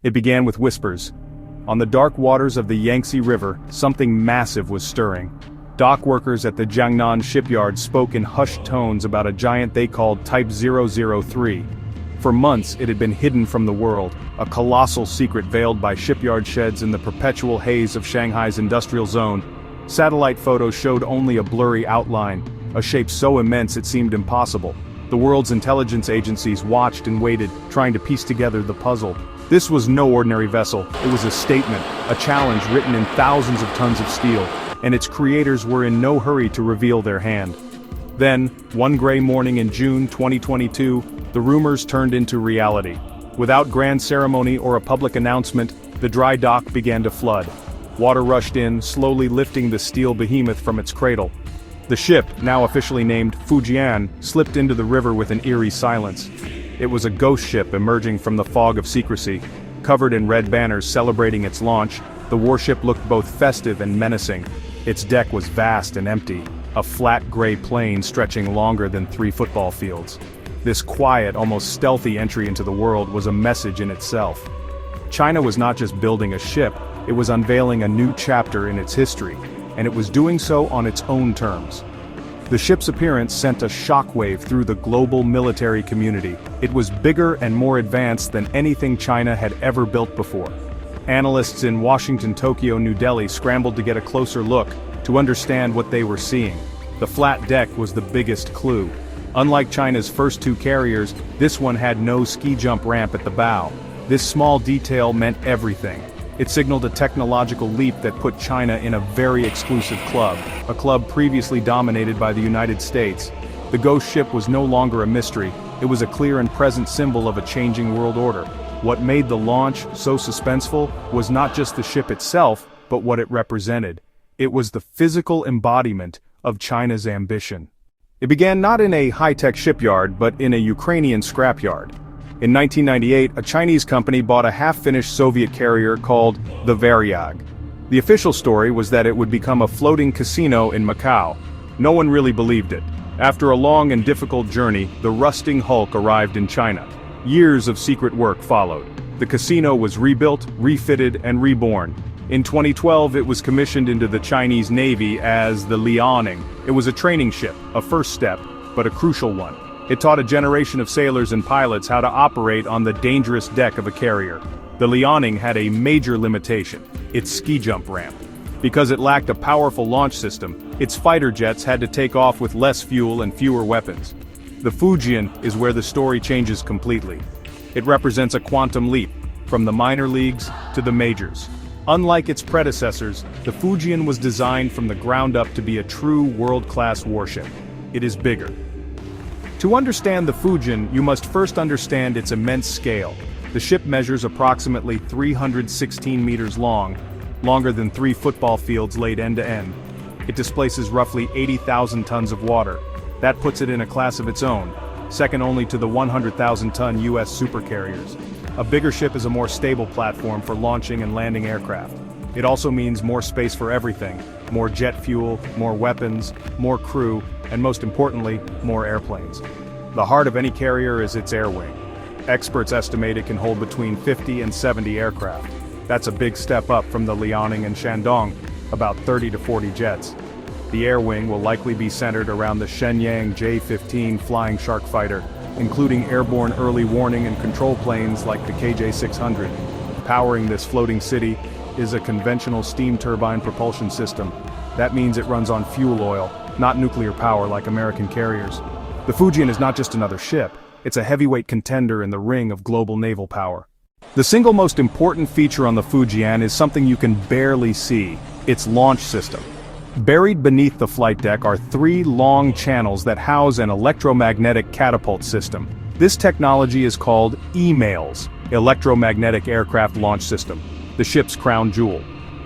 It began with whispers. On the dark waters of the Yangtze River, something massive was stirring. Dock workers at the Jiangnan shipyard spoke in hushed tones about a giant they called Type 003. For months it had been hidden from the world, a colossal secret veiled by shipyard sheds in the perpetual haze of Shanghai's industrial zone. Satellite photos showed only a blurry outline, a shape so immense it seemed impossible. The world's intelligence agencies watched and waited, trying to piece together the puzzle. This was no ordinary vessel, it was a statement, a challenge written in thousands of tons of steel, and its creators were in no hurry to reveal their hand. Then, one gray morning in June 2022, the rumors turned into reality. Without grand ceremony or a public announcement, the dry dock began to flood. Water rushed in, slowly lifting the steel behemoth from its cradle. The ship, now officially named Fujian, slipped into the river with an eerie silence. It was a ghost ship emerging from the fog of secrecy. Covered in red banners celebrating its launch, the warship looked both festive and menacing. Its deck was vast and empty, a flat gray plain stretching longer than 3 football fields. This quiet, almost stealthy entry into the world was a message in itself. China was not just building a ship, it was unveiling a new chapter in its history, and it was doing so on its own terms. The ship's appearance sent a shockwave through the global military community. It was bigger and more advanced than anything China had ever built before. Analysts in Washington, Tokyo, New Delhi scrambled to get a closer look, to understand what they were seeing. The flat deck was the biggest clue. Unlike China's first 2 carriers, this one had no ski jump ramp at the bow. This small detail meant everything. It signaled a technological leap that put China in a very exclusive club, a club previously dominated by the United States. The ghost ship was no longer a mystery, it was a clear and present symbol of a changing world order. What made the launch so suspenseful was not just the ship itself, but what it represented. It was the physical embodiment of China's ambition. It began not in a high-tech shipyard, but in a Ukrainian scrapyard. In 1998, a Chinese company bought a half-finished Soviet carrier called the Varyag. The official story was that it would become a floating casino in Macau. No one really believed it. After a long and difficult journey, the rusting hulk arrived in China. Years of secret work followed. The casino was rebuilt, refitted, and reborn. In 2012, it was commissioned into the Chinese Navy as the Liaoning. It was a training ship, a first step, but a crucial one. It taught a generation of sailors and pilots how to operate on the dangerous deck of a carrier. The Liaoning had a major limitation: its ski jump ramp. Because it lacked a powerful launch system, its fighter jets had to take off with less fuel and fewer weapons. The Fujian is where the story changes completely. It represents a quantum leap, from the minor leagues to the majors. Unlike its predecessors, the Fujian was designed from the ground up to be a true world-class warship. It is bigger. To understand the Fujian, you must first understand its immense scale. The ship measures approximately 316 meters long, longer than 3 football fields laid end to end. It displaces roughly 80,000 tons of water. That puts it in a class of its own, second only to the 100,000-ton U.S. supercarriers. A bigger ship is a more stable platform for launching and landing aircraft. It also means more space for everything: more jet fuel, more weapons, more crew, and most importantly, more airplanes. The heart of any carrier is its air wing. Experts estimate it can hold between 50 and 70 aircraft. That's a big step up from the Liaoning and Shandong, about 30 to 40 jets. The air wing will likely be centered around the Shenyang J-15 Flying Shark fighter, including airborne early warning and control planes like the KJ-600. Powering this floating city is a conventional steam turbine propulsion system. That means it runs on fuel oil, not nuclear power like American carriers. The Fujian is not just another ship, it's a heavyweight contender in the ring of global naval power. The single most important feature on the Fujian is something you can barely see: its launch system. Buried beneath the flight deck are 3 long channels that house an electromagnetic catapult system. This technology is called EMALS, Electromagnetic Aircraft Launch System, the ship's crown jewel.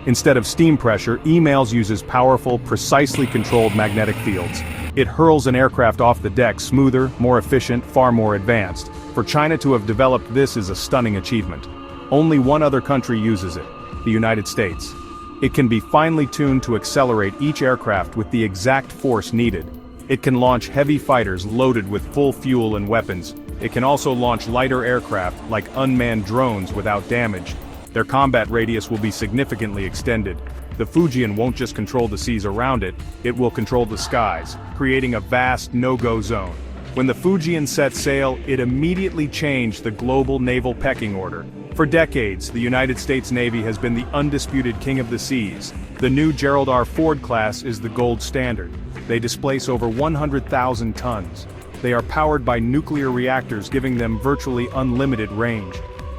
Instead of steam pressure, EMALS uses powerful, precisely controlled magnetic fields. It hurls an aircraft off the deck smoother, more efficient, far more advanced. For China to have developed this is a stunning achievement. Only one other country uses it: the United States. It can be finely tuned to accelerate each aircraft with the exact force needed. It can launch heavy fighters loaded with full fuel and weapons, It can also launch lighter aircraft, like unmanned drones, without damage. Their combat radius will be significantly extended. The Fujian won't just control the seas around it, it will control the skies, creating a vast no-go zone. When the Fujian set sail, it immediately changed the global naval pecking order. For decades, the United States Navy has been the undisputed king of the seas. The new Gerald R. Ford class is the gold standard. They displace over 100,000 tons. They are powered by nuclear reactors, giving them virtually unlimited range.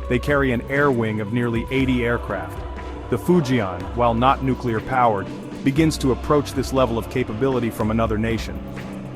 They carry an air wing of nearly 80 aircraft. The Fujian, while not nuclear-powered, begins to approach this level of capability from another nation.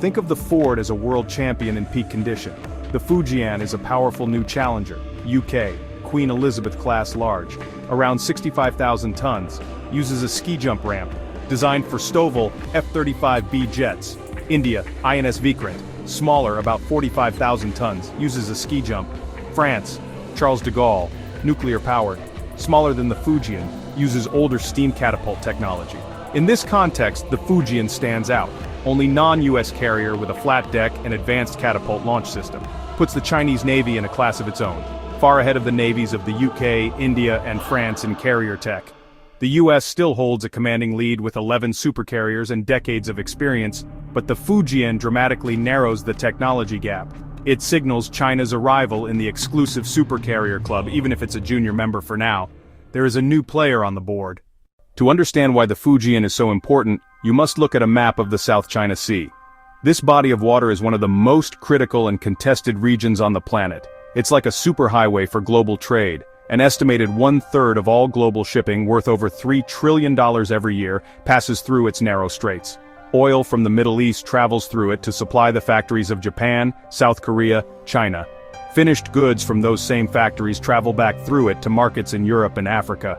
Think of the Ford as a world champion in peak condition. The Fujian is a powerful new challenger, UK, Queen Elizabeth-class large, around 65,000 tons, uses a ski jump ramp, designed for STOVL F-35B jets. India, INS Vikrant, smaller, about 45,000 tons, uses a ski jump. France, Charles de Gaulle, nuclear-powered, smaller than the Fujian, uses older steam catapult technology. In this context, the Fujian stands out. Only non-US carrier with a flat deck and advanced catapult launch system. Puts the Chinese Navy in a class of its own, far ahead of the navies of the UK, India, and France in carrier tech. The US still holds a commanding lead with 11 supercarriers and decades of experience, but the Fujian dramatically narrows the technology gap. It signals China's arrival in the exclusive supercarrier club, even if it's a junior member for now. There is a new player on the board. To understand why the Fujian is so important, you must look at a map of the South China Sea. This body of water is one of the most critical and contested regions on the planet. It's like a superhighway for global trade. An estimated 1/3 of all global shipping, worth over $3 trillion every year, passes through its narrow straits. Oil from the Middle East travels through it to supply the factories of Japan, South Korea, China. Finished goods from those same factories travel back through it to markets in Europe and Africa.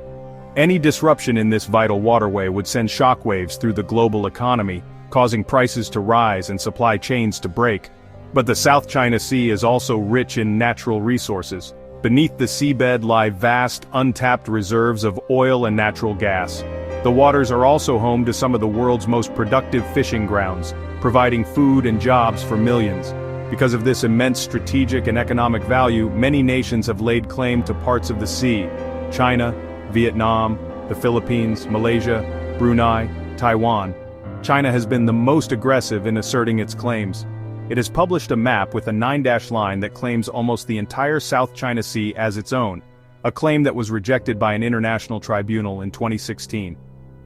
Any disruption in this vital waterway would send shockwaves through the global economy, causing prices to rise and supply chains to break. But the South China Sea is also rich in natural resources. Beneath the seabed lie vast, untapped reserves of oil and natural gas. The waters are also home to some of the world's most productive fishing grounds, providing food and jobs for millions. Because of this immense strategic and economic value, many nations have laid claim to parts of the sea. China, Vietnam, the Philippines, Malaysia, Brunei, Taiwan. China has been the most aggressive in asserting its claims. It has published a map with a 9-dash line that claims almost the entire South China Sea as its own, a claim that was rejected by an international tribunal in 2016.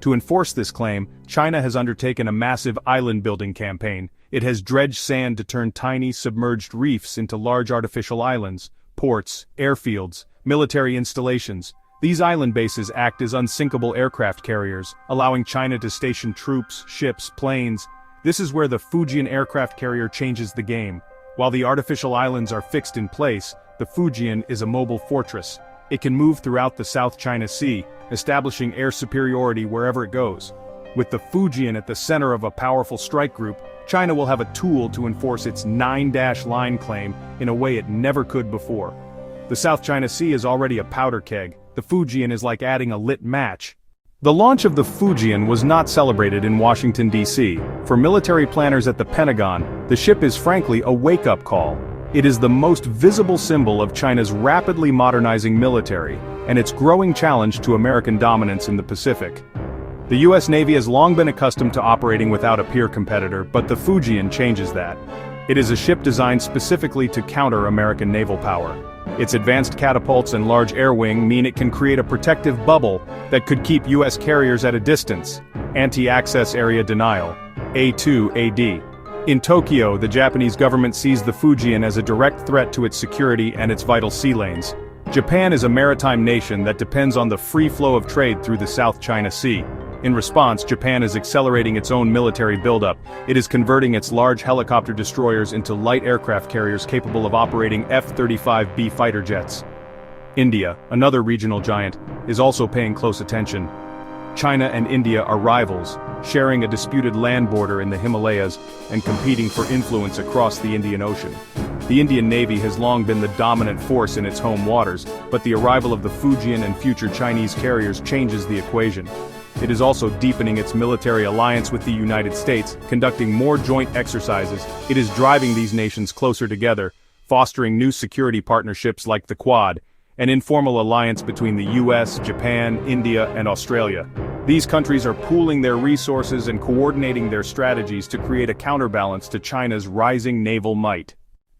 To enforce this claim, China has undertaken a massive island-building campaign. It has dredged sand to turn tiny submerged reefs into large artificial islands, ports, airfields, military installations. These island bases act as unsinkable aircraft carriers, allowing China to station troops, ships, planes. This is where the Fujian aircraft carrier changes the game. While the artificial islands are fixed in place, the Fujian is a mobile fortress. It can move throughout the South China Sea, establishing air superiority wherever it goes. With the Fujian at the center of a powerful strike group, China will have a tool to enforce its 9-dash line claim in a way it never could before. The South China Sea is already a powder keg. The Fujian is like adding a lit match. The launch of the Fujian was not celebrated in Washington, D.C. For military planners at the Pentagon, the ship is frankly a wake-up call. It is the most visible symbol of China's rapidly modernizing military, and its growing challenge to American dominance in the Pacific. The U.S. Navy has long been accustomed to operating without a peer competitor, but the Fujian changes that. It is a ship designed specifically to counter American naval power. Its advanced catapults and large air wing mean it can create a protective bubble that could keep U.S. carriers at a distance. Anti-access area denial. A2AD. In Tokyo, the Japanese government sees the Fujian as a direct threat to its security and its vital sea lanes. Japan is a maritime nation that depends on the free flow of trade through the South China Sea. In response, Japan is accelerating its own military buildup. It is converting its large helicopter destroyers into light aircraft carriers capable of operating F-35B fighter jets. India, another regional giant, is also paying close attention. China and India are rivals, sharing a disputed land border in the Himalayas and competing for influence across the Indian Ocean. The Indian Navy has long been the dominant force in its home waters, but the arrival of the Fujian and future Chinese carriers changes the equation. It is also deepening its military alliance with the United States, conducting more joint exercises. It is driving these nations closer together, fostering new security partnerships like the Quad, an informal alliance between the US, Japan, India, and Australia. These countries are pooling their resources and coordinating their strategies to create a counterbalance to China's rising naval might.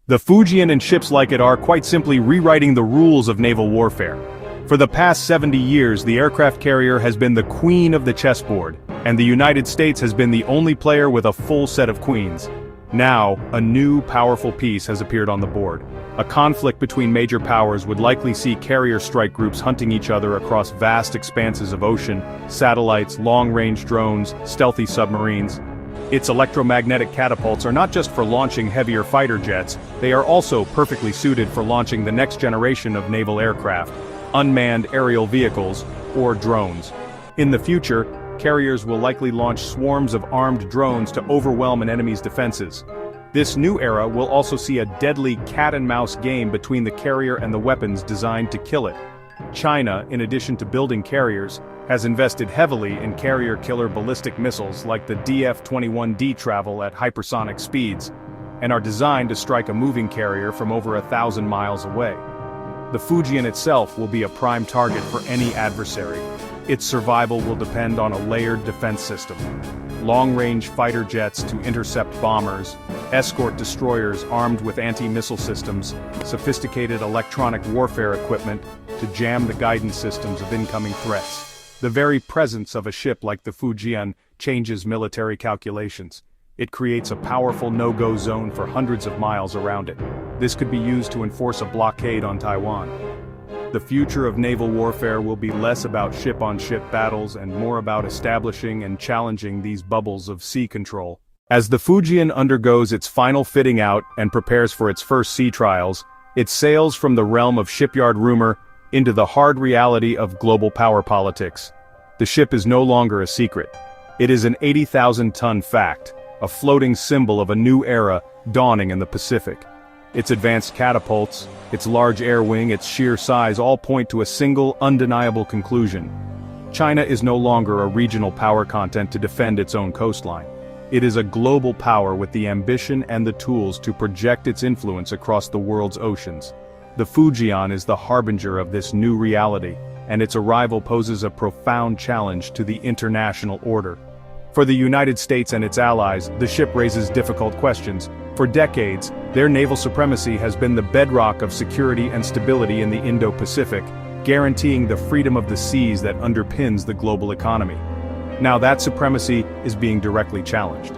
The Fujian and ships like it are quite simply rewriting the rules of naval warfare. For the past 70 years, the aircraft carrier has been the queen of the chessboard, and the United States has been the only player with a full set of queens. Now, a new, powerful piece has appeared on the board. A conflict between major powers would likely see carrier strike groups hunting each other across vast expanses of ocean, satellites, long-range drones, stealthy submarines. Its electromagnetic catapults are not just for launching heavier fighter jets, they are also perfectly suited for launching the next generation of naval aircraft, unmanned aerial vehicles, or drones. In the future, carriers will likely launch swarms of armed drones to overwhelm an enemy's defenses. This new era will also see a deadly cat-and-mouse game between the carrier and the weapons designed to kill it. China, in addition to building carriers, has invested heavily in carrier-killer ballistic missiles like the DF-21D travel at hypersonic speeds, and are designed to strike a moving carrier from over 1,000 miles away. The Fujian itself will be a prime target for any adversary. Its survival will depend on a layered defense system. Long-range fighter jets to intercept bombers, escort destroyers armed with anti-missile systems, sophisticated electronic warfare equipment to jam the guidance systems of incoming threats. The very presence of a ship like the Fujian changes military calculations. It creates a powerful no-go zone for hundreds of miles around it. This could be used to enforce a blockade on Taiwan. The future of naval warfare will be less about ship-on-ship battles and more about establishing and challenging these bubbles of sea control. As the Fujian undergoes its final fitting out and prepares for its first sea trials, it sails from the realm of shipyard rumor into the hard reality of global power politics. The ship is no longer a secret. It is an 80,000-ton fact, a floating symbol of a new era dawning in the Pacific. Its advanced catapults, its large air wing, its sheer size all point to a single, undeniable conclusion. China is no longer a regional power content to defend its own coastline. It is a global power with the ambition and the tools to project its influence across the world's oceans. The Fujian is the harbinger of this new reality, and its arrival poses a profound challenge to the international order. For the United States and its allies, the ship raises difficult questions. For decades, their naval supremacy has been the bedrock of security and stability in the Indo-Pacific, guaranteeing the freedom of the seas that underpins the global economy. Now that supremacy is being directly challenged.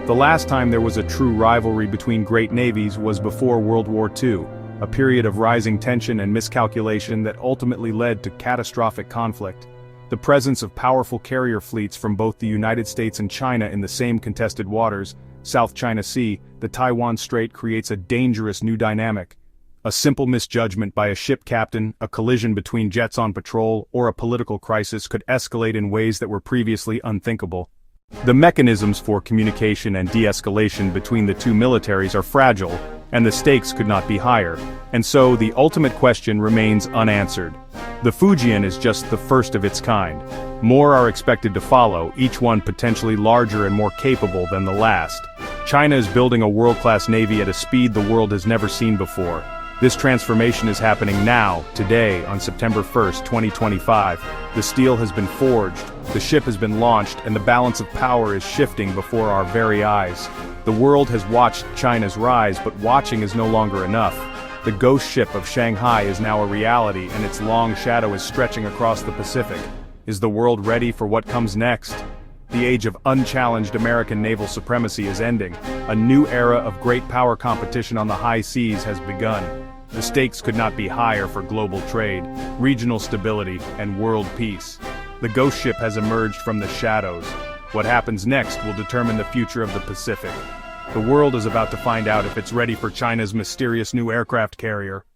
The last time there was a true rivalry between great navies was before World War II, a period of rising tension and miscalculation that ultimately led to catastrophic conflict. The presence of powerful carrier fleets from both the United States and China in the same contested waters, South China Sea, the Taiwan Strait, creates a dangerous new dynamic. A simple misjudgment by a ship captain, a collision between jets on patrol, or a political crisis could escalate in ways that were previously unthinkable. The mechanisms for communication and de-escalation between the two militaries are fragile, and the stakes could not be higher, and so the ultimate question remains unanswered. The Fujian is just the first of its kind. More are expected to follow, each one potentially larger and more capable than the last. China is building a world-class navy at a speed the world has never seen before. This transformation is happening now, today, on September 1st, 2025. The steel has been forged, the ship has been launched, and the balance of power is shifting before our very eyes. The world has watched China's rise, but watching is no longer enough. The ghost ship of Shanghai is now a reality, and its long shadow is stretching across the Pacific. Is the world ready for what comes next? The age of unchallenged American naval supremacy is ending. A new era of great power competition on the high seas has begun. The stakes could not be higher for global trade, regional stability, and world peace. The ghost ship has emerged from the shadows. What happens next will determine the future of the Pacific. The world is about to find out if it's ready for China's mysterious new aircraft carrier.